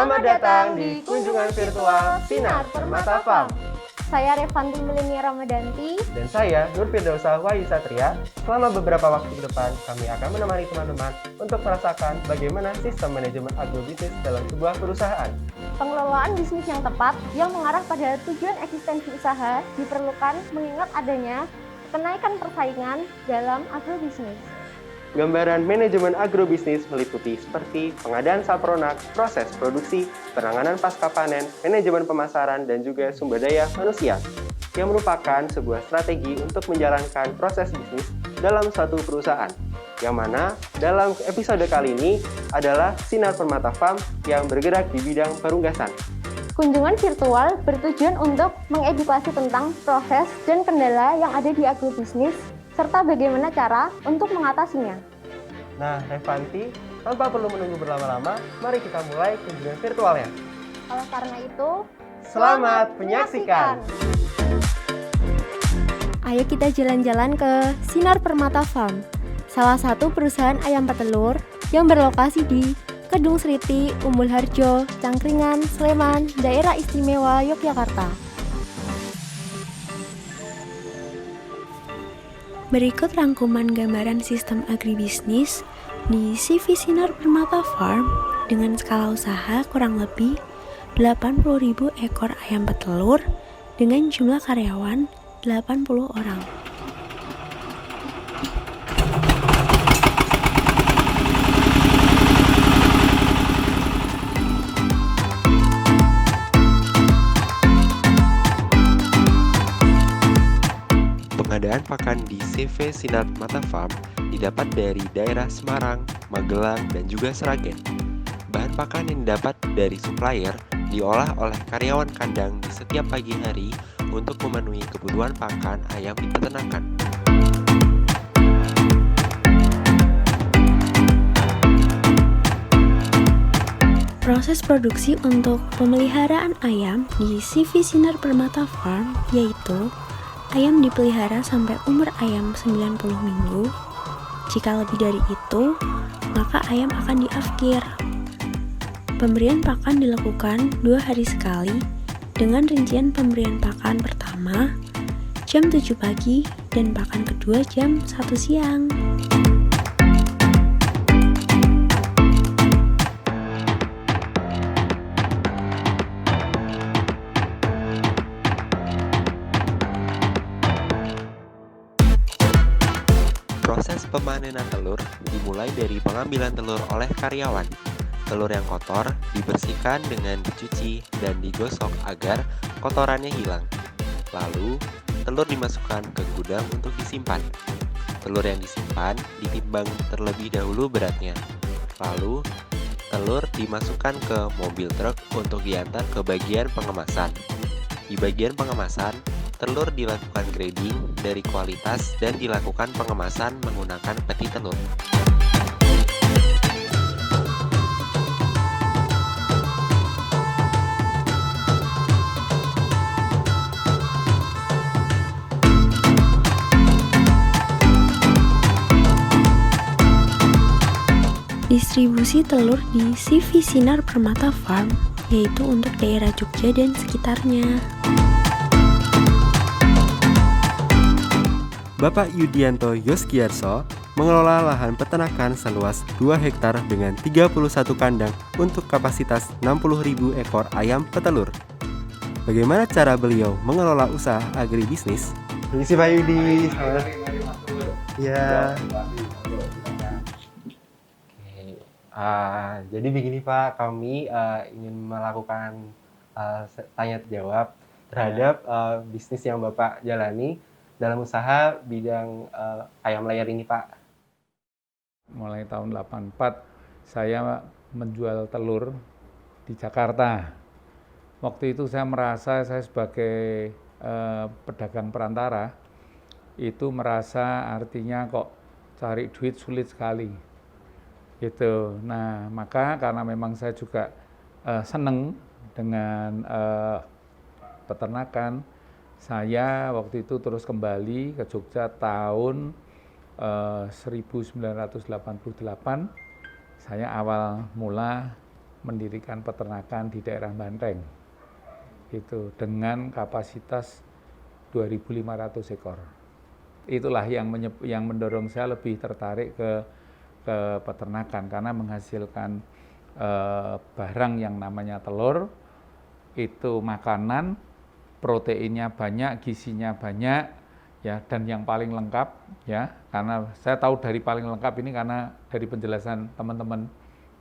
Selamat datang di kunjungan virtual Sinar Permata Farm. Saya Revanti Milenia Ramadanti. Dan saya Nur Firdausa Wahyu Satria. Selama beberapa waktu ke depan, kami akan menemani teman-teman untuk merasakan bagaimana sistem manajemen agrobisnis dalam sebuah perusahaan. Pengelolaan bisnis yang tepat yang mengarah pada tujuan eksistensi usaha diperlukan mengingat adanya kenaikan persaingan dalam agrobisnis. Gambaran manajemen agrobisnis meliputi seperti pengadaan sapronak, proses produksi, penanganan pasca panen, manajemen pemasaran, dan juga sumber daya manusia, yang merupakan sebuah strategi untuk menjalankan proses bisnis dalam suatu perusahaan. Yang mana dalam episode kali ini adalah Sinar Permata Farm yang bergerak di bidang perunggasan. Kunjungan virtual bertujuan untuk mengedukasi tentang proses dan kendala yang ada di agrobisnis, serta bagaimana cara untuk mengatasinya. Nah, Revanti, tanpa perlu menunggu berlama-lama, mari kita mulai kunjungan virtualnya. Oleh karena itu, selamat menyaksikan! Ayo kita jalan-jalan ke Sinar Permata Farm, salah satu perusahaan ayam petelur yang berlokasi di Kedung Sriti, Umbul Harjo, Cangkringan, Sleman, Daerah Istimewa Yogyakarta. Berikut rangkuman gambaran sistem agribisnis di CV Sinar Permata Farm dengan skala usaha kurang lebih 80.000 ekor ayam petelur dengan jumlah karyawan 80 orang. Pengadaan pakan di CV Sinar Permata Farm didapat dari daerah Semarang, Magelang, dan juga Sragen. Bahan pakan yang didapat dari supplier diolah oleh karyawan kandang di setiap pagi hari untuk memenuhi kebutuhan pakan ayam di peternakan. Proses produksi untuk pemeliharaan ayam di CV Sinar Permata Farm yaitu ayam dipelihara sampai umur ayam 90 minggu. Jika lebih dari itu, maka ayam akan diafkir. Pemberian pakan dilakukan 2 hari sekali dengan rincian pemberian pakan pertama jam 7 pagi dan pakan kedua jam 1 siang. Proses pemanenan telur dimulai dari pengambilan telur oleh karyawan. Telur yang kotor dibersihkan dengan dicuci dan digosok agar kotorannya hilang. Lalu, telur dimasukkan ke gudang untuk disimpan. Telur yang disimpan ditimbang terlebih dahulu beratnya. Lalu, telur dimasukkan ke mobil truk untuk diantar ke bagian pengemasan. Di bagian pengemasan, telur dilakukan grading dari kualitas dan dilakukan pengemasan menggunakan peti telur. Distribusi telur di CV Sinar Permata Farm yaitu untuk daerah Jogja dan sekitarnya. Bapak Yudianto Yoskiarso mengelola lahan peternakan seluas 2 hektar dengan 31 kandang untuk kapasitas 60.000 ekor ayam petelur. Bagaimana cara beliau mengelola usaha agribisnis? Permisi Pak Yudi. Ya. Jadi begini Pak, kami ingin melakukan tanya jawab terhadap bisnis yang Bapak jalani dalam usaha bidang ayam layar ini Pak. Mulai tahun 84 saya menjual telur di Jakarta. Waktu itu saya merasa saya sebagai pedagang perantara itu merasa artinya kok cari duit sulit sekali gitu. Nah, maka karena memang saya juga seneng dengan peternakan, saya waktu itu terus kembali ke Jogja tahun 1988. Saya awal mula mendirikan peternakan di daerah Banteng. Itu dengan kapasitas 2.500 ekor. Itulah yang mendorong saya lebih tertarik ke peternakan karena menghasilkan barang yang namanya telur, itu makanan, proteinnya banyak, gizinya banyak, ya, dan yang paling lengkap, ya, karena saya tahu dari paling lengkap ini karena dari penjelasan teman-teman,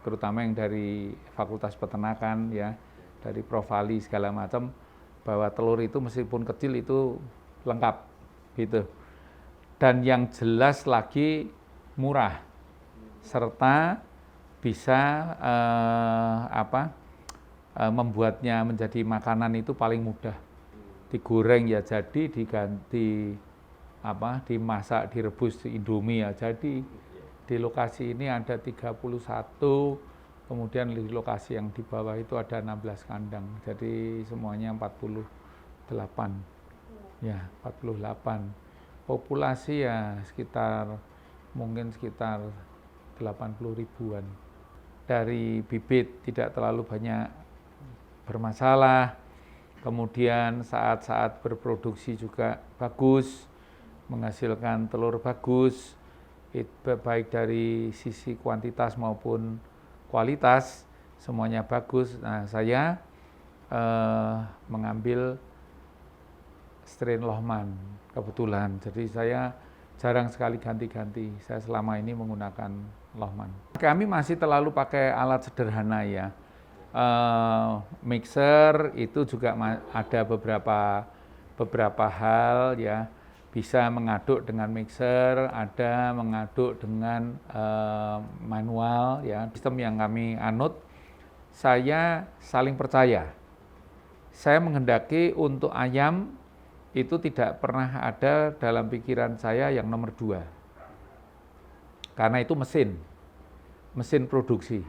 terutama yang dari Fakultas Peternakan, ya, dari Profali segala macam, bahwa telur itu meskipun kecil itu lengkap, gitu. Dan yang jelas lagi murah, serta bisa membuatnya menjadi makanan itu paling mudah. Digoreng ya jadi, diganti dimasak, direbus di Indomie ya jadi. Di lokasi ini ada 31, kemudian di lokasi yang di bawah itu ada 16 kandang. Jadi semuanya 48. Ya, 48. Populasi ya mungkin sekitar 80 ribuan. Dari bibit tidak terlalu banyak bermasalah, kemudian saat-saat berproduksi juga bagus, menghasilkan telur bagus, baik dari sisi kuantitas maupun kualitas, semuanya bagus. Nah, saya mengambil strain Lohman kebetulan, jadi saya jarang sekali ganti-ganti. Saya selama ini menggunakan Lohman. Kami masih terlalu pakai alat sederhana ya. Mixer itu juga ada beberapa hal ya. Bisa mengaduk dengan mixer, ada mengaduk dengan manual ya. Sistem yang kami anut, saya saling percaya. Saya menghendaki untuk ayam itu tidak pernah ada dalam pikiran saya yang nomor 2. Karena itu mesin produksi.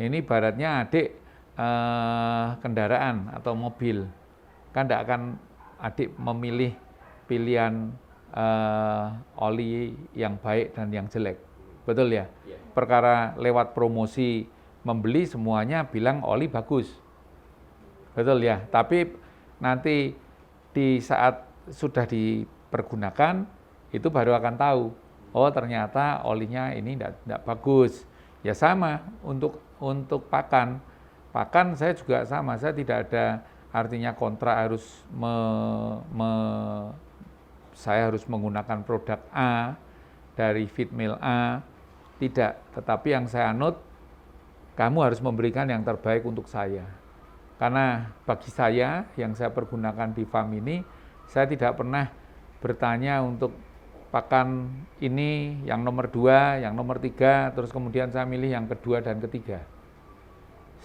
Ini ibaratnya adik kendaraan atau mobil. Kan tidak akan adik memilih pilihan oli yang baik dan yang jelek. Betul ya? Perkara lewat promosi membeli semuanya bilang oli bagus. Betul ya? Tapi nanti di saat sudah dipergunakan, itu baru akan tahu, oh ternyata olinya ini tidak bagus. Ya sama, untuk pakan saya juga sama, saya tidak ada artinya kontra harus saya harus menggunakan produk A, dari Feedmill A, tidak. Tetapi yang saya anut, kamu harus memberikan yang terbaik untuk saya. Karena bagi saya, yang saya pergunakan di farm ini, saya tidak pernah bertanya untuk pakan ini yang nomor 2, yang nomor 3, terus kemudian saya milih yang kedua dan ketiga.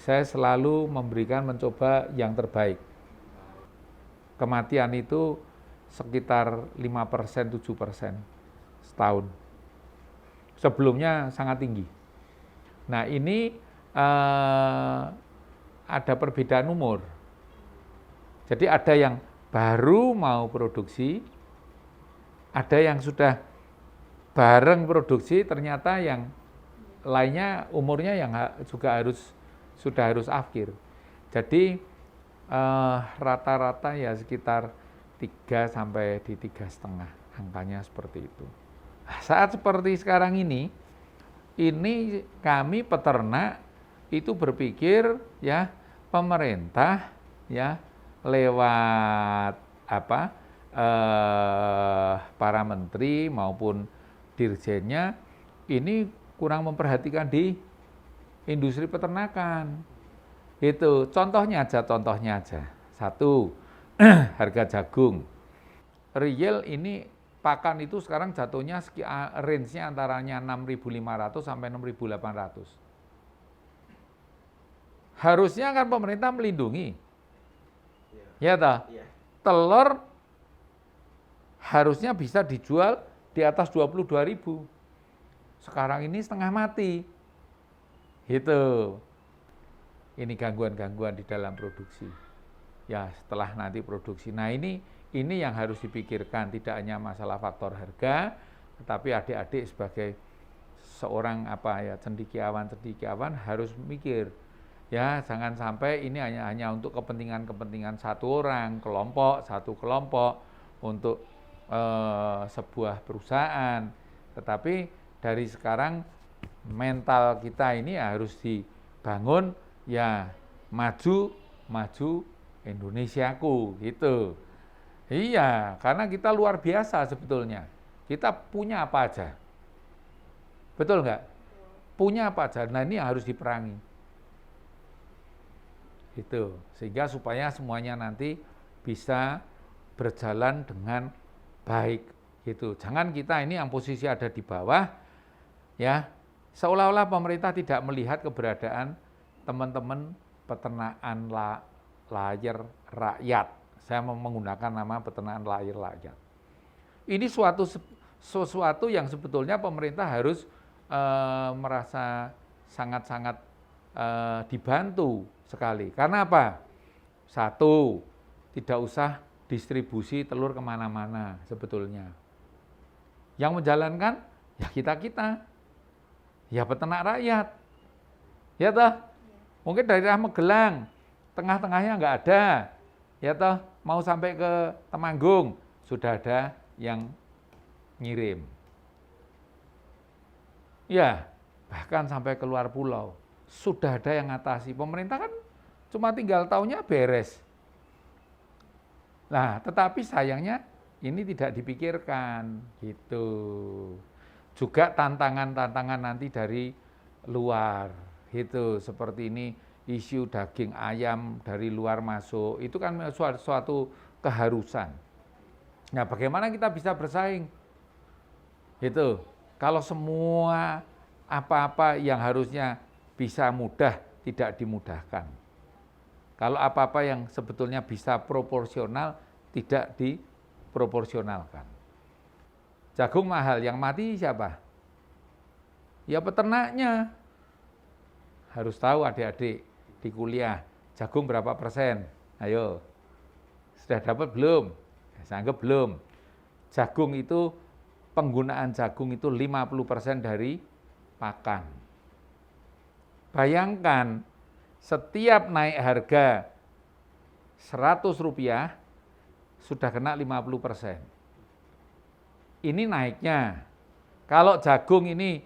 Saya selalu mencoba yang terbaik. Kematian itu sekitar 5%, 7% setahun. Sebelumnya sangat tinggi. Nah ini ada perbedaan umur. Jadi ada yang baru mau produksi, ada yang sudah bareng produksi, ternyata yang lainnya umurnya yang juga sudah harus akhir. Jadi rata-rata ya sekitar 3 sampai di 3,5, angkanya seperti itu. Saat seperti sekarang ini kami peternak itu berpikir ya pemerintah ya lewat para menteri maupun dirjennya ini kurang memperhatikan di industri peternakan. Itu contohnya aja. Satu, harga jagung. Real ini pakan itu sekarang jatuhnya range-nya antaranya 6.500 sampai 6.800. Harusnya kan pemerintah melindungi. Ya toh? Telur harusnya bisa dijual di atas 22.000. Sekarang ini setengah mati. Gitu. Ini gangguan-gangguan di dalam produksi. Ya, setelah nanti produksi. Nah, ini yang harus dipikirkan, tidak hanya masalah faktor harga, tetapi adik-adik sebagai seorang cendekiawan harus mikir. Ya, jangan sampai ini hanya untuk kepentingan satu orang, satu kelompok untuk sebuah perusahaan. Tetapi dari sekarang mental kita ini harus dibangun, ya maju Indonesiaku gitu. Iya, karena kita luar biasa sebetulnya. Kita punya apa aja. Betul nggak? Punya apa aja. Nah, ini harus diperangi. Itu, sehingga supaya semuanya nanti bisa berjalan dengan baik gitu. Jangan kita ini yang posisi ada di bawah ya, seolah-olah pemerintah tidak melihat keberadaan teman-teman peternakan layar rakyat. Saya menggunakan nama peternakan layar rakyat. Ini sesuatu yang sebetulnya pemerintah harus merasa sangat-sangat dibantu sekali. Karena apa? Satu, tidak usah distribusi telur kemana-mana sebetulnya. Yang menjalankan ya kita, ya peternak rakyat. Ya toh? Mungkin daerah Magelang, tengah-tengahnya nggak ada. Ya toh? Mau sampai ke Temanggung, sudah ada yang ngirim. Ya, bahkan sampai ke luar pulau. Sudah ada yang ngatasi. Pemerintah kan cuma tinggal taunya beres. Nah, tetapi sayangnya ini tidak dipikirkan gitu. Juga tantangan-tantangan nanti dari luar gitu. Seperti ini isu daging ayam dari luar masuk. Itu kan suatu keharusan. Nah, bagaimana kita bisa bersaing? Gitu. Kalau semua apa-apa yang harusnya bisa mudah, tidak dimudahkan. Kalau apa-apa yang sebetulnya bisa proporsional, tidak diproporsionalkan. Jagung mahal, yang mati siapa? Ya peternaknya. Harus tahu adik-adik di kuliah, jagung berapa persen? Ayo, sudah dapat belum? Saya anggap belum. Jagung itu, penggunaan jagung itu 50% dari pakan. Bayangkan, setiap naik harga Rp100 sudah kena 50%. Ini naiknya. Kalau jagung ini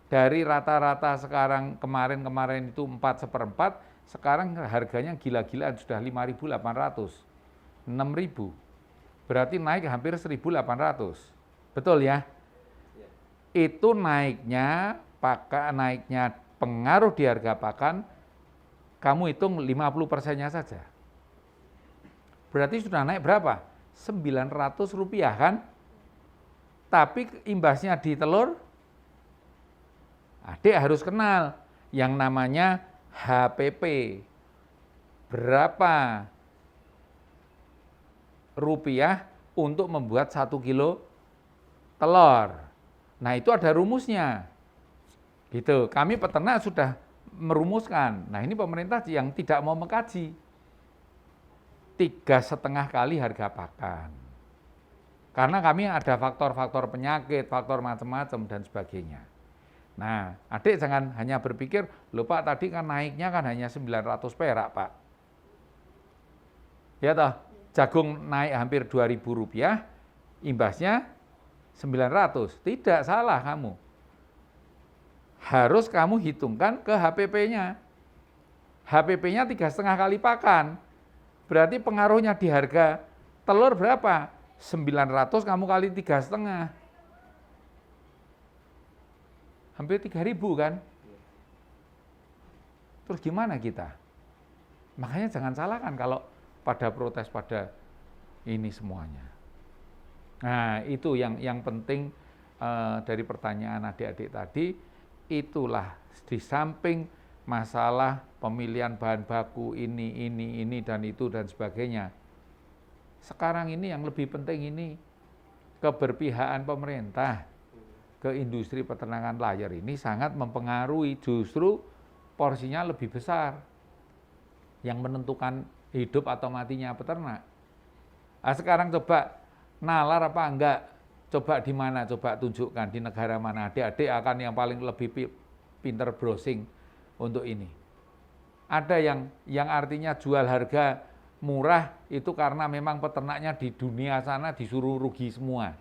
dari rata-rata sekarang kemarin itu 4/4, sekarang harganya gila-gilaan sudah 5.800, 6.000. Berarti naik hampir 1.800. Betul ya? Itu naiknya pengaruh di harga pakan, kamu hitung 50%-nya saja. Berarti sudah naik berapa? Rp900 kan? Tapi imbasnya di telur, adik harus kenal yang namanya HPP. Berapa rupiah untuk membuat 1 kilo telur. Nah, itu ada rumusnya. Gitu. Kami peternak sudah merumuskan. Nah, ini pemerintah yang tidak mau mengkaji. 3,5 kali harga pakan. Karena kami ada faktor-faktor penyakit, faktor macam-macam dan sebagainya. Nah, adik jangan hanya berpikir, loh Pak tadi kan naiknya kan hanya 900 perak Pak. Ya toh, jagung naik hampir Rp2.000, imbasnya 900. Tidak salah kamu. Harus kamu hitungkan ke HPP-nya. HPP-nya 3,5 kali pakan. Berarti pengaruhnya di harga telur berapa? 900 kamu kali 3,5. Hampir 3.000 kan? Terus gimana kita? Makanya jangan salahkan kalau pada protes pada ini semuanya. Nah, itu yang penting dari pertanyaan adik-adik tadi. Itulah di samping masalah pemilihan bahan baku ini dan itu dan sebagainya. Sekarang ini yang lebih penting ini keberpihakan pemerintah ke industri peternakan layar ini sangat mempengaruhi, justru porsinya lebih besar yang menentukan hidup atau matinya peternak. Nah, sekarang coba nalar apa enggak? Coba di mana? Coba tunjukkan di negara mana. Adik-adik akan yang paling lebih pinter browsing untuk ini. Ada yang artinya jual harga murah itu karena memang peternaknya di dunia sana disuruh rugi semua.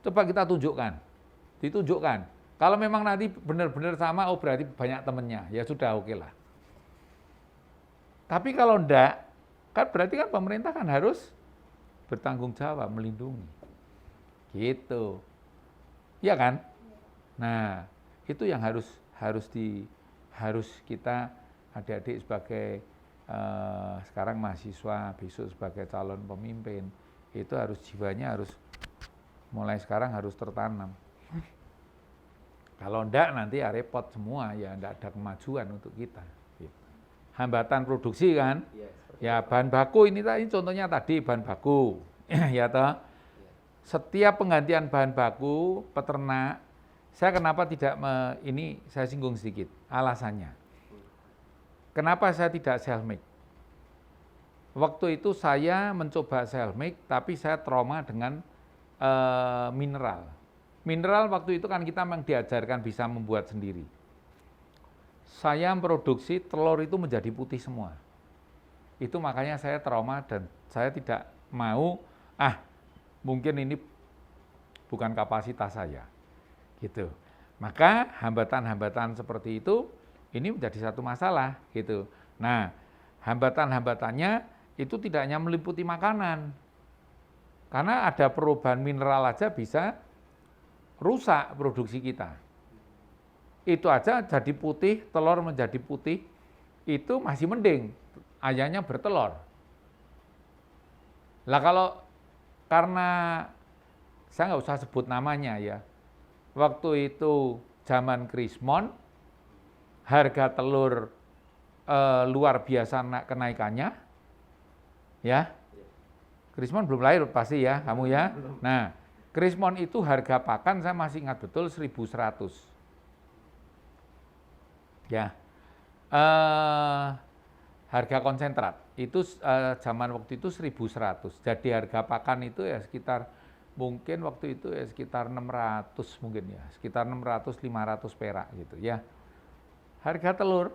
Coba kita ditunjukkan. Kalau memang nanti benar-benar sama, oh berarti banyak temennya, ya sudah oke lah. Tapi kalau enggak, kan berarti kan pemerintah kan harus bertanggung jawab, melindungi. Gitu. Iya kan? Nah, itu yang harus kita adik-adik sebagai sekarang mahasiswa, besok sebagai calon pemimpin, itu harus jiwanya harus mulai sekarang harus tertanam. Kalau enggak nanti ya repot semua, ya enggak ada kemajuan untuk kita. Gitu. Hambatan produksi kan, ya bahan baku ini contohnya tadi bahan baku, ya toh. Setiap penggantian bahan baku peternak, saya kenapa tidak ini saya singgung sedikit alasannya. Kenapa saya tidak self make? Waktu itu saya mencoba self make, tapi saya trauma dengan mineral. Mineral waktu itu kan kita memang diajarkan bisa membuat sendiri. Saya memproduksi telur itu menjadi putih semua. Itu makanya saya trauma dan saya tidak mau, mungkin ini bukan kapasitas saya. Gitu. Maka hambatan-hambatan seperti itu ini menjadi satu masalah gitu. Nah, hambatan-hambatannya itu tidak hanya meliputi makanan. Karena ada perubahan mineral aja bisa rusak produksi kita. Itu aja jadi putih, telur menjadi putih, itu masih mending, ayamnya bertelur. Lah kalau karena saya nggak usah sebut namanya ya, waktu itu zaman Krismon, harga telur luar biasa kenaikannya, ya. Krismon belum lahir pasti ya, kamu ya. Nah, Krismon itu harga pakan saya masih ingat betul 1.100. Ya, harga konsentrat itu zaman waktu itu 1.100. Jadi harga pakan itu ya sekitar mungkin waktu itu ya sekitar 600 mungkin ya, sekitar 600-500 perak gitu ya. Harga telur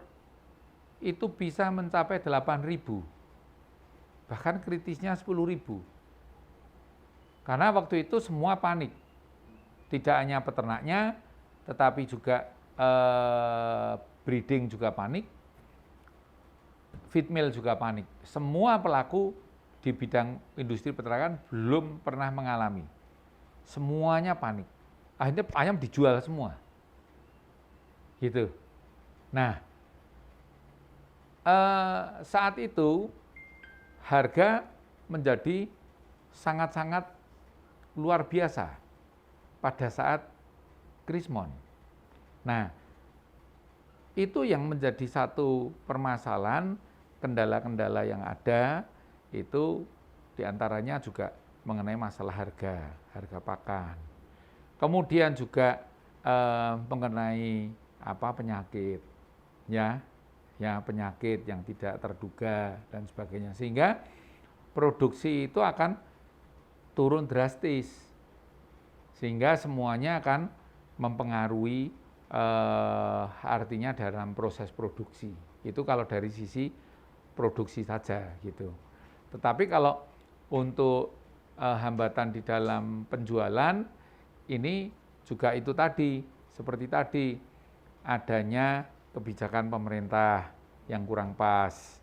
itu bisa mencapai 8.000, bahkan kritisnya 10.000. Karena waktu itu semua panik, tidak hanya peternaknya, tetapi juga breeding juga panik, feed mill juga panik. Semua pelaku di bidang industri peternakan belum pernah mengalami. Semuanya panik. Akhirnya ayam dijual semua. Gitu. Nah, saat itu harga menjadi sangat-sangat luar biasa pada saat Krismon. Nah, itu yang menjadi satu permasalahan, kendala-kendala yang ada itu diantaranya juga mengenai masalah harga pakan. Kemudian juga mengenai penyakit, ya penyakit yang tidak terduga dan sebagainya, sehingga produksi itu akan turun drastis, sehingga semuanya akan mempengaruhi artinya dalam proses produksi. Itu kalau dari sisi produksi saja gitu. Tetapi kalau untuk hambatan di dalam penjualan ini juga itu tadi, seperti tadi adanya kebijakan pemerintah yang kurang pas.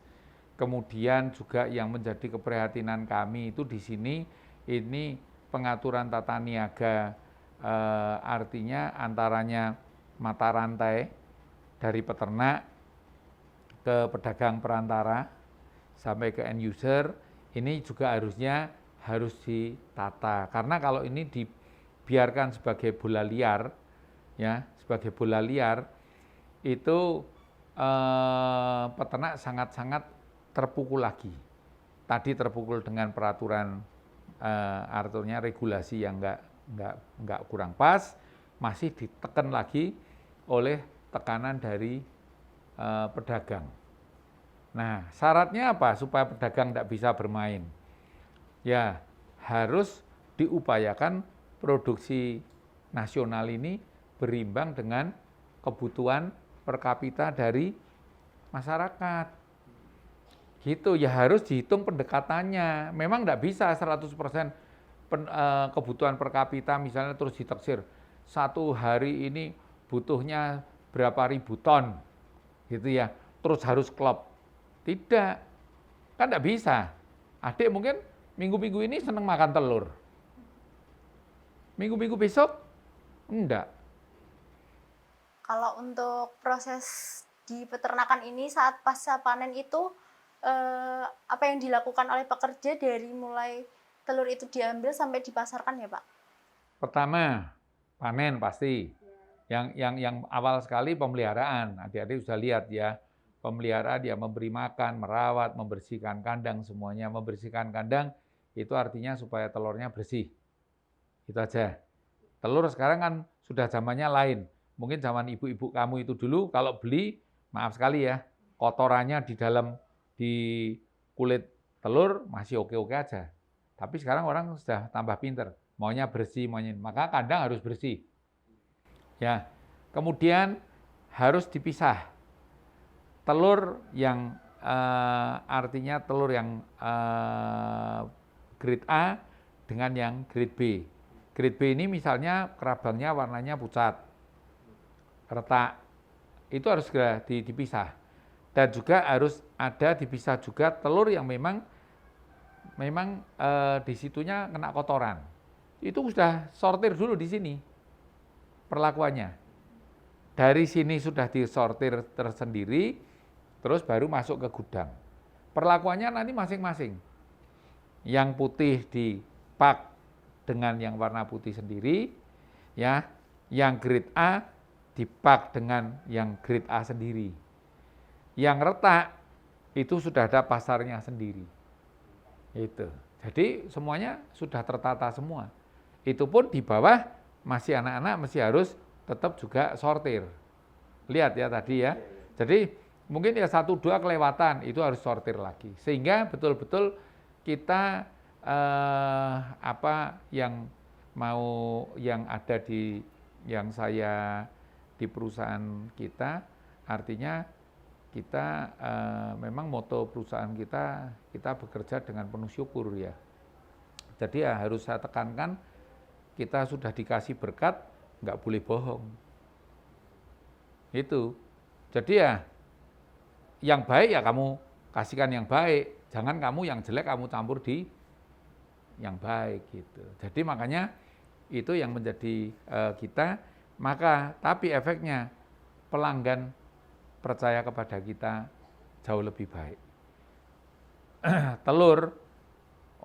Kemudian juga yang menjadi keprihatinan kami itu di sini ini pengaturan tata niaga, artinya antaranya mata rantai dari peternak ke pedagang perantara sampai ke end user, ini juga harus ditata. Karena kalau ini dibiarkan sebagai bola liar, ya sebagai bola liar, itu peternak sangat-sangat terpukul lagi. Tadi terpukul dengan peraturan artinya regulasi yang nggak kurang pas, masih ditekan lagi oleh tekanan dari pedagang. Nah, syaratnya apa supaya pedagang tidak bisa bermain? Ya, harus diupayakan produksi nasional ini berimbang dengan kebutuhan per kapita dari masyarakat. Gitu, ya harus dihitung pendekatannya. Memang enggak bisa 100% kebutuhan per kapita misalnya terus ditaksir. Satu hari ini butuhnya berapa ribu ton, gitu ya. Terus harus klop. Tidak, kan enggak bisa. Adik mungkin minggu-minggu ini senang makan telur. Minggu-minggu besok, enggak. Kalau untuk proses di peternakan ini saat pasca panen itu apa yang dilakukan oleh pekerja dari mulai telur itu diambil sampai dipasarkan ya Pak? Pertama, panen pasti. Yang awal sekali pemeliharaan. Adik-adik sudah lihat ya, pemeliharaan dia memberi makan, merawat, membersihkan kandang semuanya. Membersihkan kandang itu artinya supaya telurnya bersih. Itu aja. Telur sekarang kan sudah zamannya lain. Mungkin zaman ibu-ibu kamu itu dulu kalau beli, maaf sekali ya, kotorannya di kulit telur masih oke-oke aja. Tapi sekarang orang sudah tambah pinter, maunya bersih, maka kandang harus bersih. Ya, kemudian harus dipisah. Telur yang artinya telur yang grade A dengan yang grade B. Grade B ini misalnya kerabangnya warnanya pucat, retak, itu harus segera dipisah. Dan juga harus ada dipisah juga telur yang memang di situnya kena kotoran. Itu sudah sortir dulu di sini perlakuannya. Dari sini sudah disortir tersendiri, terus baru masuk ke gudang. Perlakuannya nanti masing-masing. Yang putih dipak dengan yang warna putih sendiri, ya. Yang grade A dipak dengan yang grade A sendiri. Yang retak itu sudah ada pasarnya sendiri. Itu. Jadi semuanya sudah tertata semua. Itu pun di bawah masih anak-anak masih harus tetap juga sortir. Lihat ya tadi ya. Jadi mungkin ya 1-2 kelewatan itu harus sortir lagi. Sehingga betul-betul kita apa yang ada yang saya di perusahaan kita, artinya kita memang moto perusahaan kita bekerja dengan penuh syukur ya. Jadi ya harus saya tekankan, kita sudah dikasih berkat, nggak boleh bohong. Itu. Jadi ya yang baik ya kamu kasihkan yang baik, jangan kamu yang jelek kamu campur di yang baik gitu. Jadi makanya itu yang menjadi kita, tapi efeknya pelanggan percaya kepada kita jauh lebih baik. Telur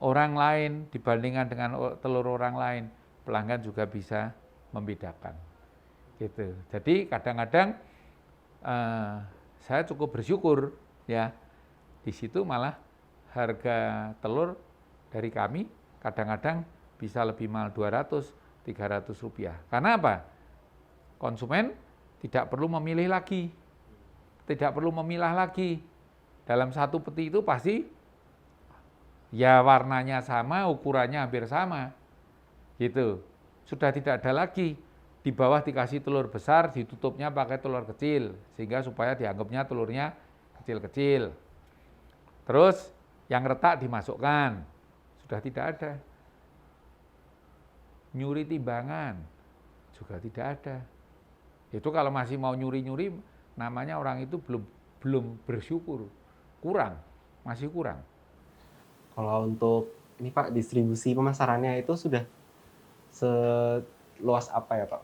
orang lain dibandingkan dengan telur orang lain, pelanggan juga bisa membedakan. Gitu. Jadi kadang-kadang saya cukup bersyukur ya. Di situ malah harga telur dari kami kadang-kadang bisa lebih mahal 200-300 rupiah. Karena apa? Konsumen tidak perlu memilih lagi. Tidak perlu memilah lagi. Dalam satu peti itu pasti ya warnanya sama, ukurannya hampir sama. Gitu. Sudah tidak ada lagi. Di bawah dikasih telur besar, ditutupnya pakai telur kecil. Sehingga supaya dianggapnya telurnya kecil-kecil. Terus yang retak dimasukkan. Sudah tidak ada. Nyuri timbangan juga tidak ada. Itu kalau masih mau nyuri-nyuri, namanya orang itu belum bersyukur. Kurang, masih kurang. Kalau untuk ini Pak, distribusi pemasarannya itu sudah seluas apa ya Pak?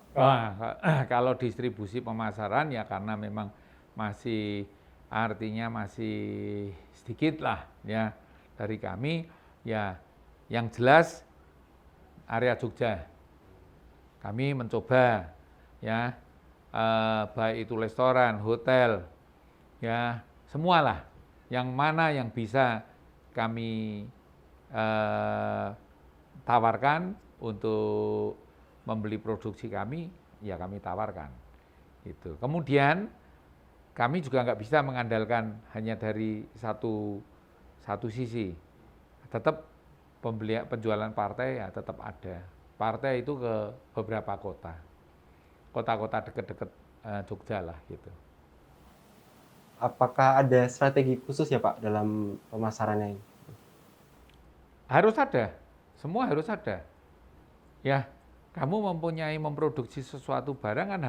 Kalau distribusi pemasaran ya karena memang artinya masih sedikit lah ya dari kami ya, yang jelas area Jogja. Kami mencoba ya, baik itu restoran, hotel, ya semualah. Yang mana yang bisa kami tawarkan untuk membeli produksi kami, ya kami tawarkan. Gitu. Kemudian kami juga nggak bisa mengandalkan hanya dari satu sisi. Tetap penjualan partai ya tetap ada. Partai itu ke beberapa kota dekat-dekat Jogja lah gitu. apakah ada strategi khusus ya Pak dalam pemasarannya ini? Harus ada, semua harus ada. Ya, kamu memproduksi sesuatu barang kan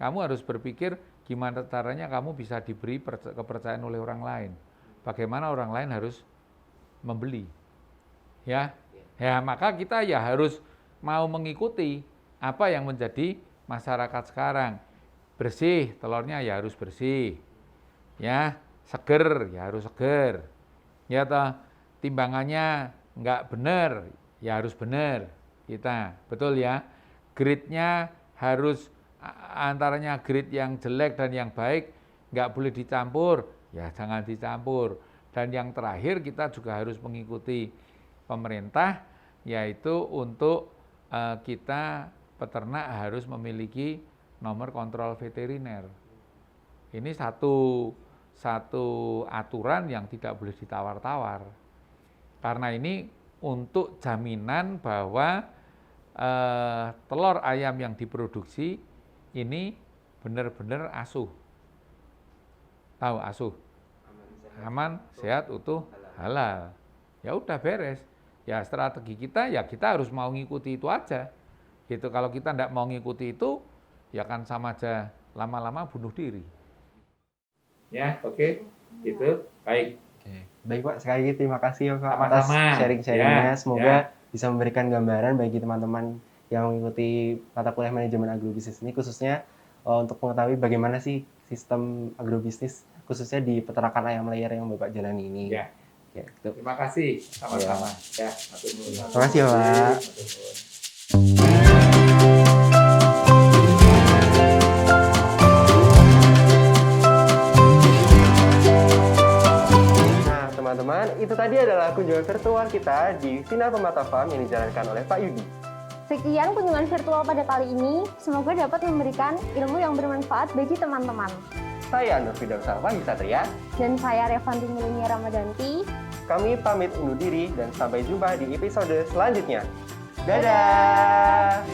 kamu harus berpikir gimana caranya kamu bisa diberi kepercayaan oleh orang lain. Bagaimana orang lain harus membeli. Ya, maka kita ya harus mau mengikuti apa yang menjadi masyarakat sekarang. Bersih, telurnya ya harus bersih. Ya, seger, ya harus seger. Ya toh, timbangannya nggak benar, ya harus benar. Kita, betul ya. Grade-nya harus antaranya grade yang jelek dan yang baik, nggak boleh dicampur, ya jangan dicampur. Dan yang terakhir kita juga harus mengikuti pemerintah, yaitu untuk kita peternak harus memiliki nomor kontrol veteriner. Ini satu aturan yang tidak boleh ditawar-tawar. Karena ini untuk jaminan bahwa telur ayam yang diproduksi ini benar-benar asuh. Tahu asuh? Aman, sehat, utuh, halal. Ya udah beres. Ya strategi kita ya kita harus mau ngikuti itu aja. Gitu, kalau kita tidak mau ngikuti itu, ya kan sama aja lama-lama bunuh diri. Ya, oke. Gitu, baik. Baik Pak, sekali lagi terima kasih ya Pak atas Sama-sama. sharing-sharingnya. Ya, Semoga bisa memberikan gambaran bagi teman-teman yang mengikuti mata kuliah manajemen agrobisnis ini, khususnya untuk mengetahui bagaimana sih sistem agrobisnis, khususnya di peternakan ayam layar yang Bapak jalani ini. Ya. Ya, gitu. Terima kasih, sama-sama. Ya, Terima kasih ya Pak. Nah, teman-teman, itu tadi adalah kunjungan virtual kita di Sinar Permata Farm yang dijalankan oleh Pak Yudi. Sekian kunjungan virtual pada kali ini, semoga dapat memberikan ilmu yang bermanfaat bagi teman-teman. Saya Nur Firdausa Wahyu Satria. Dan saya Revanti Milinia Ramadanti. Kami pamit undur diri dan sampai jumpa di episode selanjutnya. Dadah!